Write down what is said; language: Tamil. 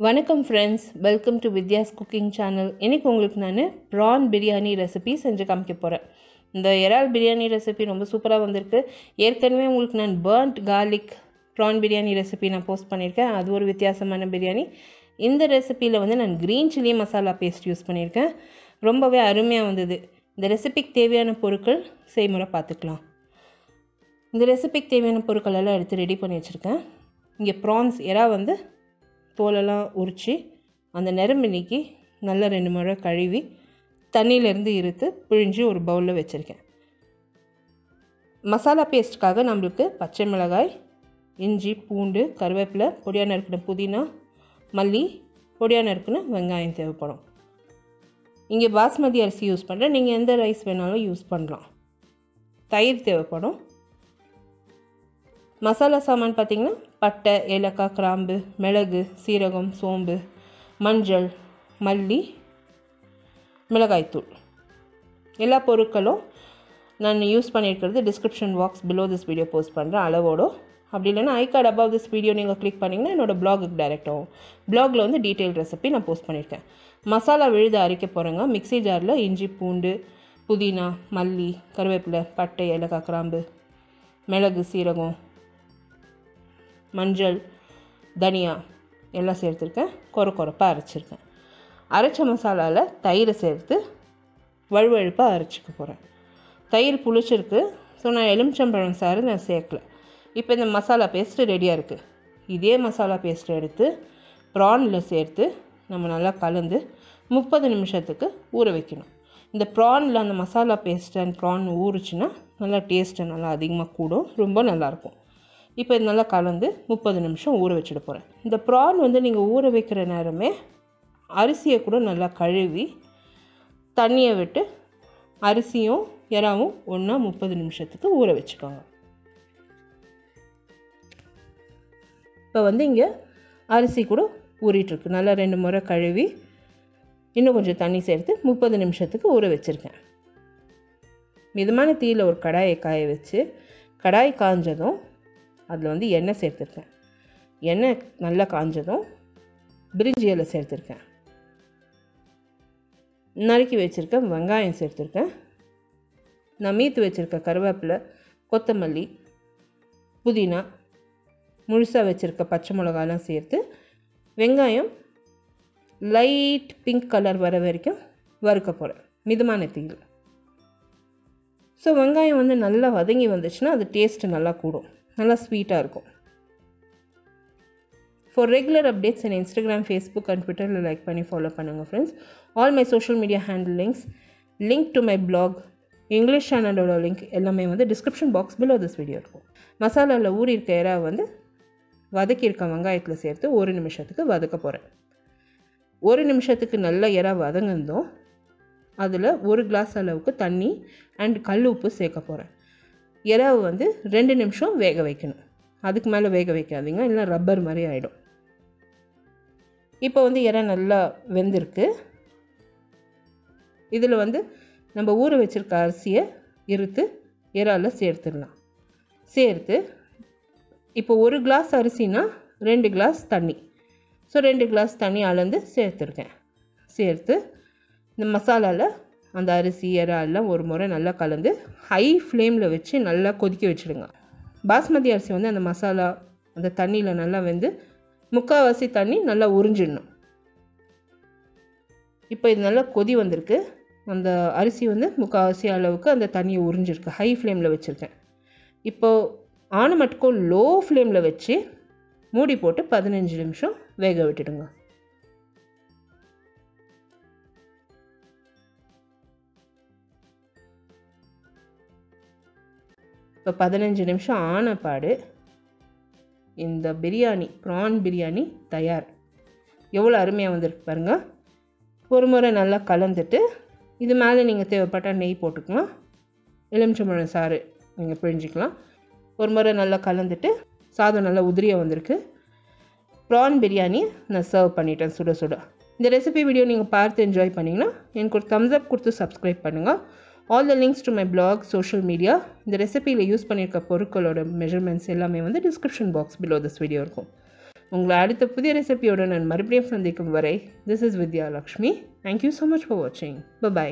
வணக்கம் friends, welcome to Vidya's cooking channel. இன்றைக்கி உங்களுக்கு நான் ப்ரான் பிரியாணி ரெசிபி செஞ்சு காமிக்க போகிறேன். இந்த எரால் பிரியாணி ரெசிபி ரொம்ப சூப்பராக வந்திருக்கு. ஏற்கனவே உங்களுக்கு நான் burnt garlic prawn biryani recipe நான் போஸ்ட் பண்ணியிருக்கேன். அது ஒரு வித்தியாசமான பிரியாணி. இந்த ரெசிப்பியில் நான் green chilli masala paste use பண்ணியிருக்கேன். ரொம்பவே அருமையாக வந்தது. இந்த ரெசிபிக்கு தேவையான பொருட்கள் செய்முறை பார்த்துக்கலாம். இந்த ரெசிபிக்கு தேவையான பொருட்கள் எல்லாம் எடுத்து ரெடி பண்ணி வச்சுருக்கேன். இங்கே ப்ரான்ஸ் எறா தோலெல்லாம் உரித்து அந்த நரம்பு நீக்கி நல்லா 2 முறை கழுவி தண்ணியிலேருந்து இருத்து பிழிஞ்சு ஒரு பவுலில் வச்சுருக்கேன். மசாலா பேஸ்ட்டுக்காக நம்மளுக்கு பச்சை மிளகாய், இஞ்சி, பூண்டு, கருவேப்பிலை, பொடியாக நறுக்கின புதினா, மல்லி, பொடியாக நறுக்கின வெங்காயம் தேவைப்படும். இங்கே பாஸ்மதி அரிசி யூஸ் பண்ணுறேன். நீங்கள் எந்த ரைஸ் வேணாலும் யூஸ் பண்ணலாம். தயிர் தேவைப்படும். மசாலா சாமான் பார்த்திங்கன்னா பட்டை, ஏலக்காய், கிராம்பு, மிளகு, சீரகம், சோம்பு, மஞ்சள், மல்லி, மிளகாய்த்தூள். எல்லா பொருட்களும் நான் யூஸ் பண்ணியிருக்கிறது description box below this video post பண்ணுறேன் அளவோடு. அப்படி இல்லைன்னா ஐ கார்டு அபவ் திஸ் வீடியோ நீங்கள் கிளிக் பண்ணிங்கன்னா என்னோடய பிளாகுக்கு டைரெக்ட் ஆகும். பிளாகில் டீட்டெயில் ரெசிபி நான் போஸ்ட் பண்ணியிருக்கேன். மசாலா விழுது அரைக்க போகிறேங்க. மிக்ஸி ஜாரில் இஞ்சி, பூண்டு, புதினா, மல்லி, கருவேப்பிலை, பட்டை, ஏலக்காய், கிராம்பு, மிளகு, சீரகம், மஞ்சள், தனியா எல்லாம் சேர்த்துருக்கேன். கொரப்பாக அரைச்சிருக்கேன். அரைச்ச மசாலாவில் தயிரை சேர்த்து வழுவழுப்பாக அரைச்சிக்க போகிறேன். தயிர் புளிச்சிருக்கு. ஸோ நான் எலுமிச்சம்பழம் சாறு நான் சேர்க்கல. இப்போ இந்த மசாலா பேஸ்ட்டு ரெடியாக இருக்குது. இதே மசாலா பேஸ்ட்டை எடுத்து ப்ரானில் சேர்த்து நம்ம நல்லா கலந்து 30 நிமிஷத்துக்கு ஊற வைக்கணும். இந்த ப்ரானில் அந்த மசாலா பேஸ்ட் அண்ட் ப்ரான் ஊறுச்சுன்னா நல்லா டேஸ்ட்டு நல்லா அதிகமாக கூடும், ரொம்ப நல்லாயிருக்கும். இப்போ இது நல்லா கலந்து 30 நிமிஷம் ஊற வச்சுட போகிறேன். இந்த ப்ரான் நீங்கள் ஊற வைக்கிற நேரமே அரிசியை கூட நல்லா கழுவி தண்ணியை விட்டு அரிசியும் எறாவும் ஒன்றா 30 நிமிஷத்துக்கு ஊற வச்சுக்கோங்க. இப்போ இங்கே அரிசி கூட ஊறிட்டுருக்கு. நல்லா 2 முறை கழுவி இன்னும் கொஞ்சம் தண்ணி சேர்த்து 30 நிமிஷத்துக்கு ஊற வச்சுருக்கேன். மிதமான தீயில் ஒரு கடாயை காய வச்சு கடாய் காஞ்சதும் அதில் எண்ணெய் சேர்த்துருக்கேன். எண்ணெய் நல்லா காஞ்சதும் பிரிஞ்சி இலை சேர்த்துருக்கேன். நறுக்கி வச்சுருக்க வெங்காயம் சேர்த்துருக்கேன். நான் மீத்து வச்சுருக்க கருவேப்பிலை, கொத்தமல்லி, புதினா, முழுசாக வச்சுருக்க பச்சை மிளகாலாம் சேர்த்து வெங்காயம் லைட் பிங்க் கலர் வர வரைக்கும் வறுக்க போகிறேன் மிதமான தீயில். ஸோ வெங்காயம் நல்லா வதங்கி வந்துச்சுன்னா அது டேஸ்ட்டு நல்லா கூடும், நல்லா ஸ்வீட்டாக இருக்கும். For regular updates in Instagram, Facebook and Twitter like பண்ணி ஃபாலோ பண்ணுங்கள் friends. All my social media handle link to my blog, English சேனலோட லிங்க் எல்லாமே description box below this video இருக்கும். மசாலாவில் ஊறி இருக்க எறா வதக்கியிருக்க வெங்காயத்தில் சேர்த்து 1 நிமிஷத்துக்கு வதக்க போகிறேன். 1 நிமிஷத்துக்கு நல்லா எறா வதங்கந்தோம் அதில் 1 கிளாஸ் அளவுக்கு தண்ணி அண்ட் கல் உப்பு சேர்க்க போகிறேன். எறாவை 2 நிமிஷம் வேக வைக்கணும். அதுக்கு மேலே வேக வைக்காதீங்க, இல்லை ரப்பர் மாதிரி ஆகிடும். இப்போ எறா நல்லா வெந்திருக்கு. இதில் நம்ம ஊற வச்சுருக்க அரிசியை இருத்து எறாவில் சேர்த்துடலாம். சேர்த்து இப்போ 1 கிளாஸ் அரிசினா 2 கிளாஸ் தண்ணி. ஸோ 2 கிளாஸ் தண்ணி அளந்து சேர்த்துருக்கேன். சேர்த்து இந்த மசாலாவில் அந்த அரிசி எறாலாம் ஒரு முறை நல்லா கலந்து ஹை ஃப்ளேமில் வச்சு நல்லா கொதிக்க வச்சுடுங்க. பாஸ்மதி அரிசி அந்த மசாலா அந்த தண்ணியில் நல்லா முக்கால்வாசி தண்ணி நல்லா உறிஞ்சிடணும். இப்போ இது நல்லா கொதி வந்திருக்கு. அந்த அரிசி முக்கால்வாசி அளவுக்கு அந்த தண்ணியை உறிஞ்சிருக்கு. ஹை ஃப்ளேமில் வச்சுருக்கேன். இப்போது ஆன மட்டுக்கும் லோ ஃப்ளேமில் வச்சு மூடி போட்டு 15 நிமிஷம் வேக விட்டுடுங்க. இப்போ 15 நிமிஷம் ஆன பாடு இந்த பிரியாணி ப்ரான் பிரியாணி தயார். எவ்வளோ அருமையாக வந்திருக்கு பாருங்கள். ஒரு முறை நல்லா கலந்துட்டு இது மேலே நீங்கள் தேவைப்பட்டால் நெய் போட்டுக்கலாம், எலுமிச்சம்பழம் சாறு நீங்கள் பிழிஞ்சிக்கலாம். ஒரு முறை நல்லா கலந்துட்டு சாதம் நல்லா உதிரியாக வந்திருக்கு. ப்ரான் பிரியாணி நான் சர்வ் பண்ணிட்டேன் சுட சுட. இந்த ரெசிபி வீடியோ நீங்கள் பார்த்து என்ஜாய் பண்ணிங்கன்னா எனக்கு ஒரு தம்ஸ் அப் கொடுத்து சப்ஸ்கிரைப் பண்ணுங்கள். All the links to my blog, social media, இந்த ரெசிபியில் யூஸ் பண்ணியிருக்க பொருட்களோட மெஷர்மெண்ட்ஸ் எல்லாமே description box below this video இருக்கும். உங்களை அடுத்த புதிய ரெசிபியோடு நான் மறுபடியும் சந்திக்கும் வரை, this is Vidya Lakshmi. Thank you so much for வாட்சிங். பை.